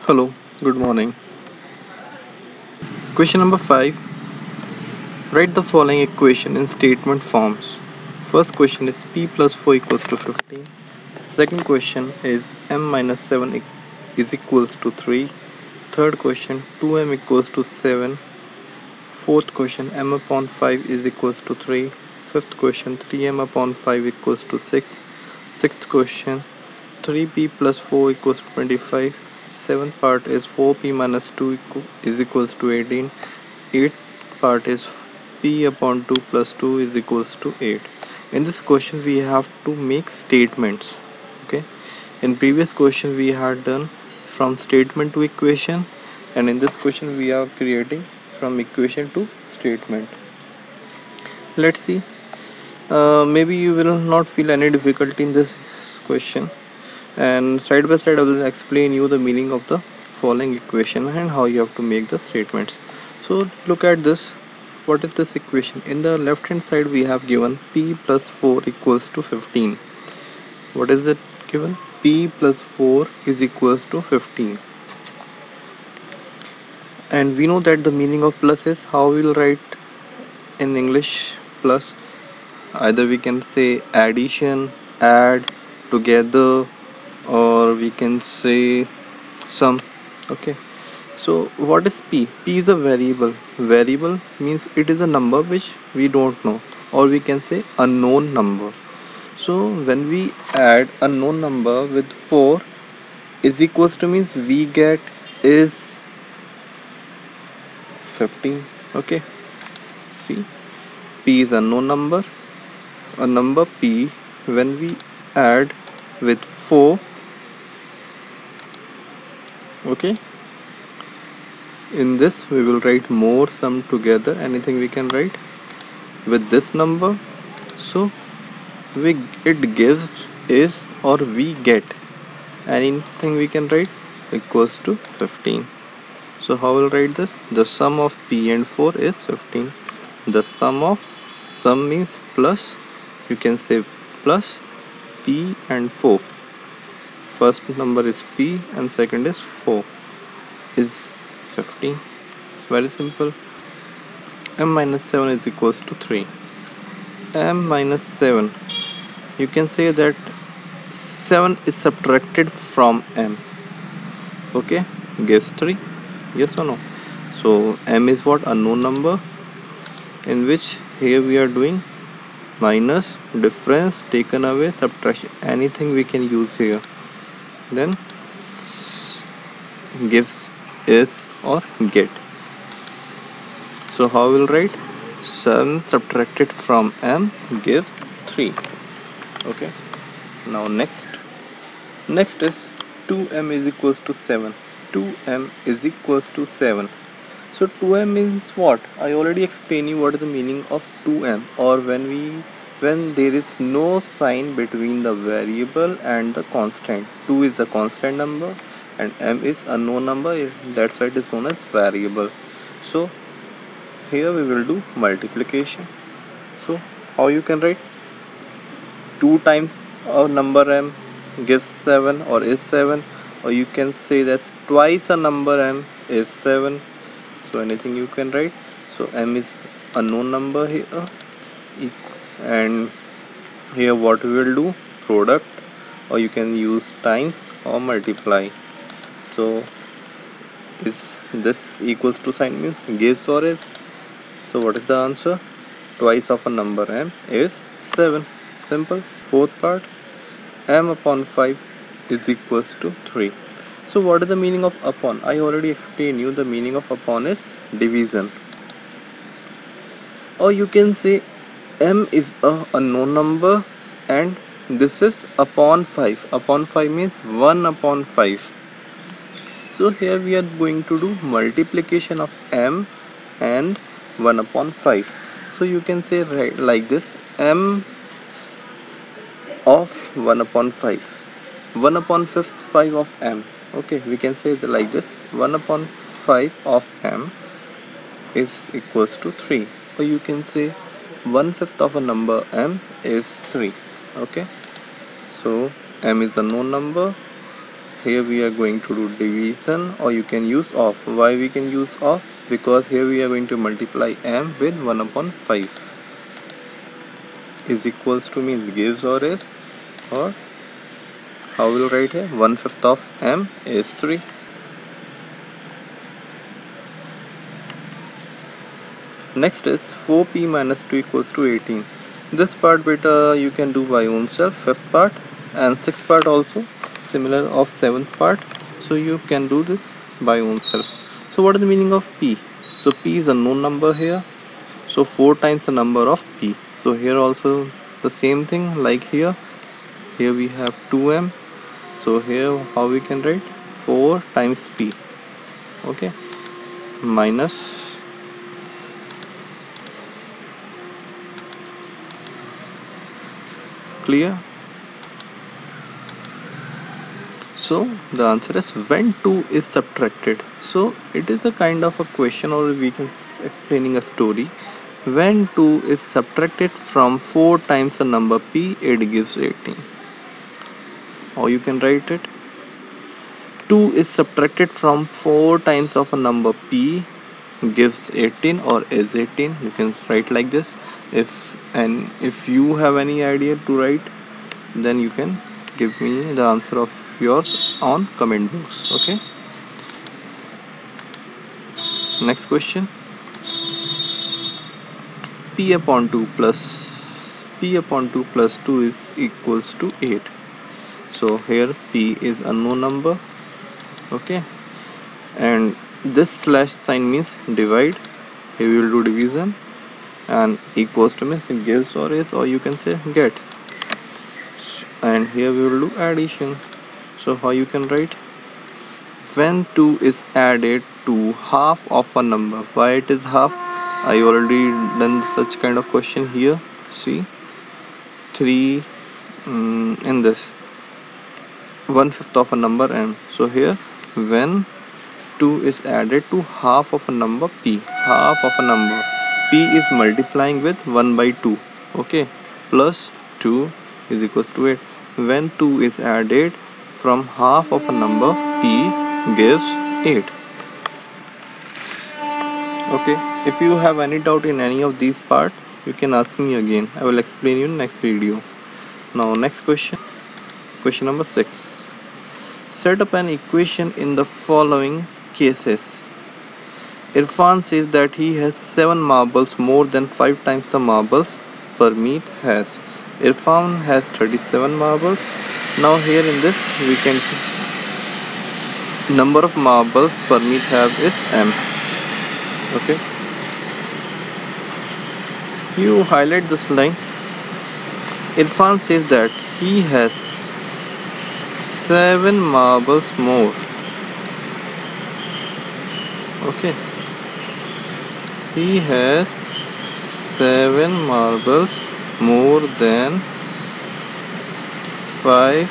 Hello, good morning. Question number 5. Write the following equation in statement forms. First question is p plus 4 equals to 15. Second question is m minus 7 is equals to 3. Third question 2m equals to 7. Fourth question m upon 5 is equals to 3. Fifth question 3m upon 5 equals to 6. Sixth question 3p plus 4 equals to 25. Seventh part is 4p minus 2 is equals to 18. Eighth part is p upon 2 plus 2 is equals to 8. In this question we have to make statements. Okay. In previous question we had done from statement to equation, and in this question we are creating from equation to statement. Let's see. Maybe you will not feel any difficulty in this question, and side by side I will explain you the meaning of the following equation and how you have to make the statements. So look at this. What is this equation? In the left hand side we have given p plus 4 equals to 15. What is it given? P plus 4 is equals to 15, and we know that the meaning of plus is, how we will write in English plus? Either we can say addition, add, together, or we can say sum. Okay, so what is p? P is a variable. Variable means it is a number which we don't know, or we can say unknown number. So when we add a known number with 4 is equals to, means we get is 15. Okay, see, p is a known number. A number p, when we add with 4, okay, in this we will write more, sum, together, anything we can write with this number. So we it gives is, or we get anything we can write equals to 15. So how will write this? The sum of p and 4 is 15. The sum means plus, you can say plus p and 4. First number is p and second is 4 is 15. Very simple. M minus 7 is equals to 3. M minus 7, you can say that 7 is subtracted from m. Okay, gives 3. Yes or no? So m is what? Unknown number, in which here we are doing minus, difference, taken away, subtraction, anything we can use here. Then gives is or get. So how we'll write? 7 subtracted from m gives 3. Okay. Now next is 2m is equals to 7. 2m is equals to 7. So 2m means what? I already explained you what is the meaning of 2m, or when there is no sign between the variable and the constant. 2 is a constant number and m is unknown number, that's why it is known as variable. So here we will do multiplication. So how you can write? 2 times a number m gives 7 or is 7, or you can say that twice a number m is 7. So anything you can write. So m is unknown number here, and here what we will do? Product, or you can use times or multiply. So is this equals to sign means gives or is. So what is the answer? Twice of a number m is 7. Simple. Fourth part, m upon 5 is equals to 3. So what is the meaning of upon? I already explained you the meaning of upon is division. Or you can say m is a unknown number and this is upon 5. Upon 5 means 1 upon 5. So here we are going to do multiplication of m and 1 upon 5. So you can say right like this, m of 1 upon 5. 1 upon 5 of m. Okay, we can say like this, 1 upon 5 of m is equals to 3. Or you can say 1/5 of a number m is 3. Okay, so m is a known number. here we are going to do division, or you can use off. Why we can use off? Because here we are going to multiply m with 1 upon 5 is equals to means gives or is, or how will write here? 1/5 of m is 3. Next is 4p minus 2 equals to 18. This part beta you can do by own self, fifth part, and sixth part also similar of seventh part, so you can do this by own self. So what is the meaning of p? So p is a known number here, so 4 times the number of p. So here also the same thing like here we have 2m, so here how we can write 4 times p, okay, minus clear. So the answer is when 2 is subtracted. So it is a kind of a question, or we can explaining a story. When 2 is subtracted from 4 times the number p, it gives 18. Or you can write it 2 is subtracted from 4 times of a number p gives 18 or is 18. You can write like this. If you have any idea to write, then you can give me the answer of yours on comment box. Okay, next question. p upon 2 plus 2 is equals to 8. So here p is unknown number, okay, and this slash sign means divide. Here we will do division, and equals to means gives or is, or you can say get, and here we will do addition. So how you can write when 2 is added to half of a number. Why it is half? I already done such kind of question here. See 3 in this 1/5 of a number m. So here when 2 is added to half of a number p, half of a number p is multiplying with 1 by 2, okay, plus 2 is equals to 8. When 2 is added from half of a number p gives 8. Okay, if you have any doubt in any of these parts, you can ask me again. I will explain you in next video. Now next question, question number 6. Set up an equation in the following cases. Irfan says that he has 7 marbles more than 5 times the marbles Parmeet has. Irfan has 37 marbles. Now here in this we can see number of marbles Parmeet have is m. Okay, you highlight this line. Irfan says that he has 7 marbles more. Okay, he has 7 marbles more than 5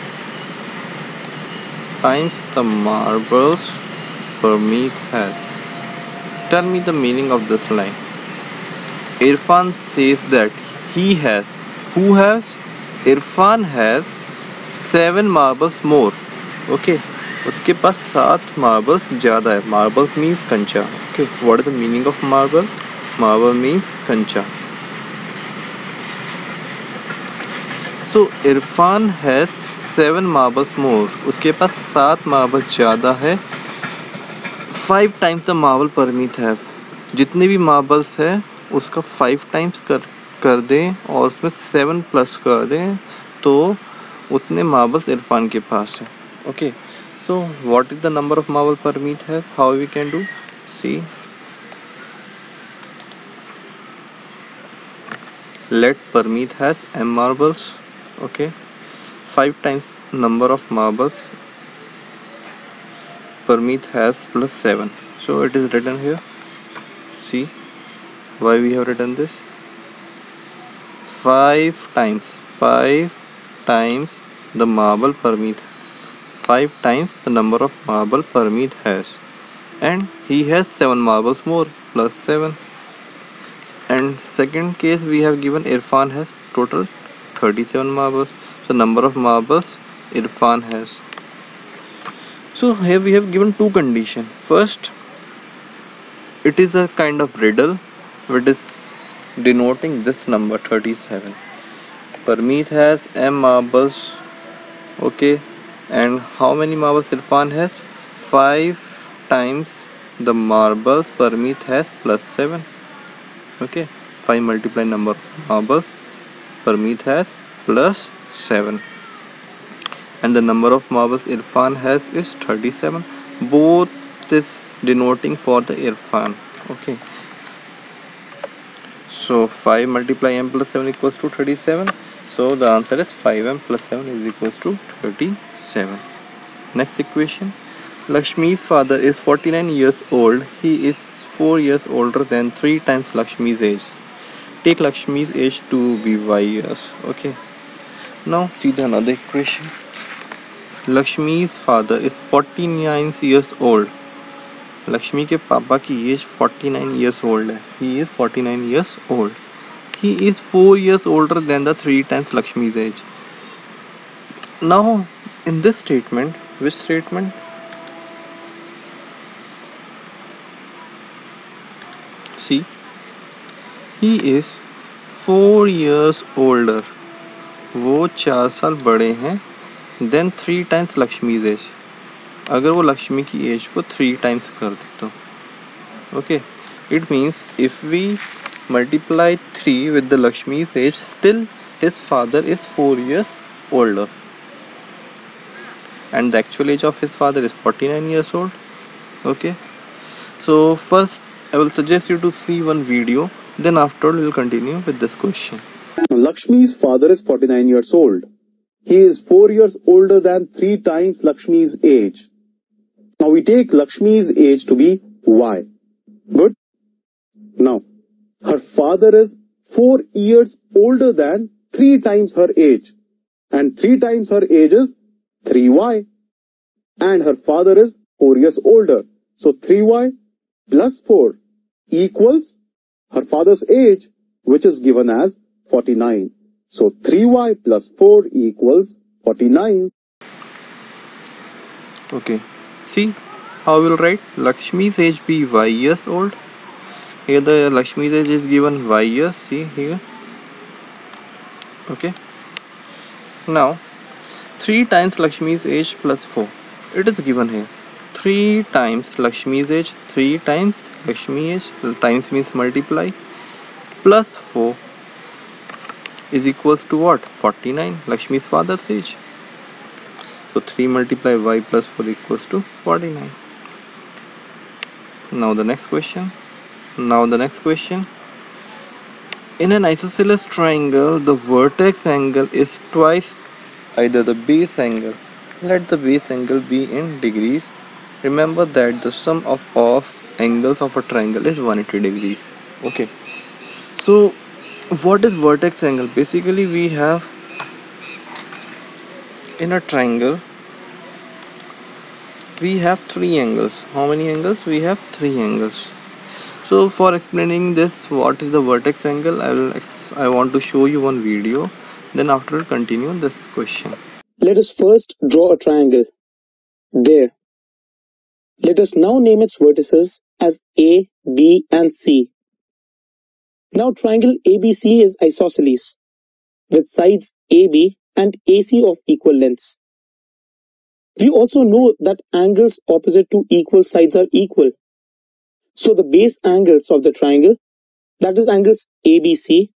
times the marbles Parmeet has. Tell me the meaning of this line. Irfan says that he has, who has? Irfan has 7 marbles more. Okay, उसके पास 7 marbles ज़्यादा है. Marbles means कंचा. Okay, what is the meaning of marble? Marble means कंचा. So Irfan has 7 marbles more. उसके पास 7 marbles ज़्यादा है. 5 times the marble Parmeet have. जितने भी marbles है उसका 5 times कर दें और उसमें 7 प्लस कर दें तो उतने marbles इरफान के पास है. Okay, so what is the number of marble Parmeet has? How we can do? See, let Parmeet has m marbles. Okay, 5 times number of marbles Parmeet has plus 7. So it is written here. See why we have written this? 5 times the marble Parmeet, 5 times the number of marble Parmeet has, and he has 7 marbles more plus 7. And second case we have given Irfan has total 37 marbles. So number of marbles Irfan has. So here we have given two conditions. First, it is a kind of riddle which is denoting this number 37. Parmeet has M marbles, okay, and how many marbles Irfan has? 5 times the marbles Parmeet has plus 7, okay. 5 multiply number of marbles Parmeet has plus 7, and the number of marbles Irfan has is 37. Both is denoting for the Irfan, okay. So 5 multiply m plus 7 equals to 37. So the answer is 5m plus 7 is equals to 37. Next equation. Lakshmi's father is 49 years old. He is 4 years older than 3 times Lakshmi's age. Take Lakshmi's age to be y years. Okay. Now see the another equation. Lakshmi's father is 49 years old. Lakshmi के पापा की as 49 years old है. He is 49 years old. He is 4 years older than the 3 times Lakshmi's age. Now, in this statement, which statement? See, he is 4 years older. वो 4 साल बड़े हैं then 3 times Lakshmi's age. अगर वो लक्ष्मी की as को 3 times कर दे तो okay, it means if we multiply 3 with the Lakshmi's age, still his father is 4 years older, and the actual age of his father is 49 years old. Okay, so first I will suggest you to see one video, then after we will continue with this question. Lakshmi's father is 49 years old. He is 4 years older than 3 times Lakshmi's age. Now we take Lakshmi's age to be y. Good. Now, her father is 4 years older than 3 times her age. And 3 times her age is 3y. And her father is 4 years older. So 3y plus 4 equals her father's age, which is given as 49. So 3y plus 4 equals 49. Okay, see how we will write Lakshmi's age be y years old. Here the Lakshmi's age is given y years, see here. Okay, now 3 times Lakshmi's age plus 4, it is given here. 3 times Lakshmi's age, 3 times Lakshmi's age, times means multiply, plus 4 is equals to what? 49, Lakshmi's father's age. So 3 multiply y plus 4 equals to 49. Now the next question. In an isosceles triangle, the vertex angle is twice either the base angle. Let the base angle be in degrees. Remember that the sum of angles of a triangle is 180 degrees. Okay. So what is vertex angle? Basically we have in a triangle we have 3 angles. How many angles? We have 3 angles. So for explaining this, what is the vertex angle, I want to show you one video. Then after we'll continue this question. Let us first draw a triangle. There. Let us now name its vertices as A, B and C. Now triangle ABC is isosceles with sides AB and AC of equal lengths. We also know that angles opposite to equal sides are equal. So the base angles of the triangle, that is angles ABC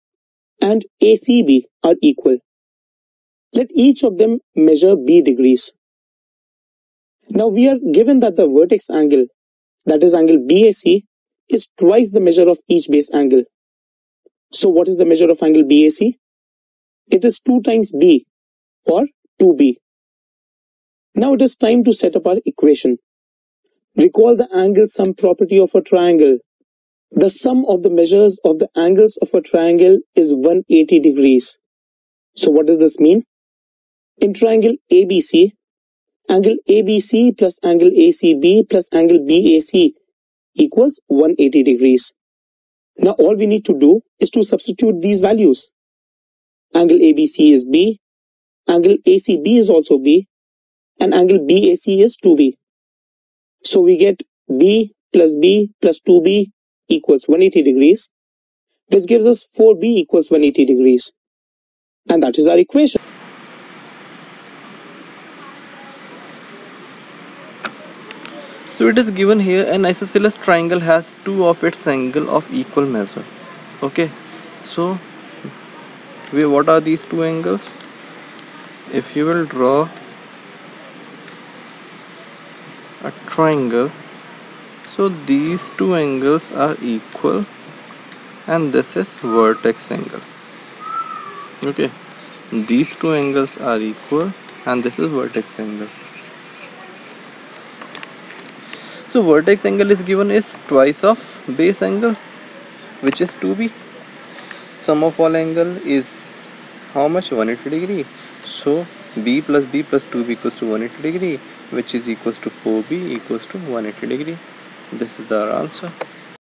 and ACB, are equal. Let each of them measure B degrees. Now we are given that the vertex angle, that is angle BAC, is twice the measure of each base angle. So what is the measure of angle BAC? It is 2 times B or 2B. Now it is time to set up our equation. Recall the angle sum property of a triangle. The sum of the measures of the angles of a triangle is 180 degrees. So what does this mean? In triangle ABC, angle ABC plus angle ACB plus angle BAC equals 180 degrees. Now all we need to do is to substitute these values. Angle ABC is B, angle ACB is also B, and angle BAC is 2B. So we get B plus 2B equals 180 degrees, which gives us 4B equals 180 degrees. And that is our equation. So it is given here an isosceles triangle has two of its angle of equal measure. Okay, so what are these two angles? If you will draw a triangle, so these two angles are equal and this is vertex angle. Okay, these two angles are equal and this is vertex angle. So vertex angle is given is twice of base angle, which is 2b. Sum of all angle is how much? 180 degree. So b plus 2b equals to 180 degree, which is equals to 4b equals to 180 degree. This is our answer.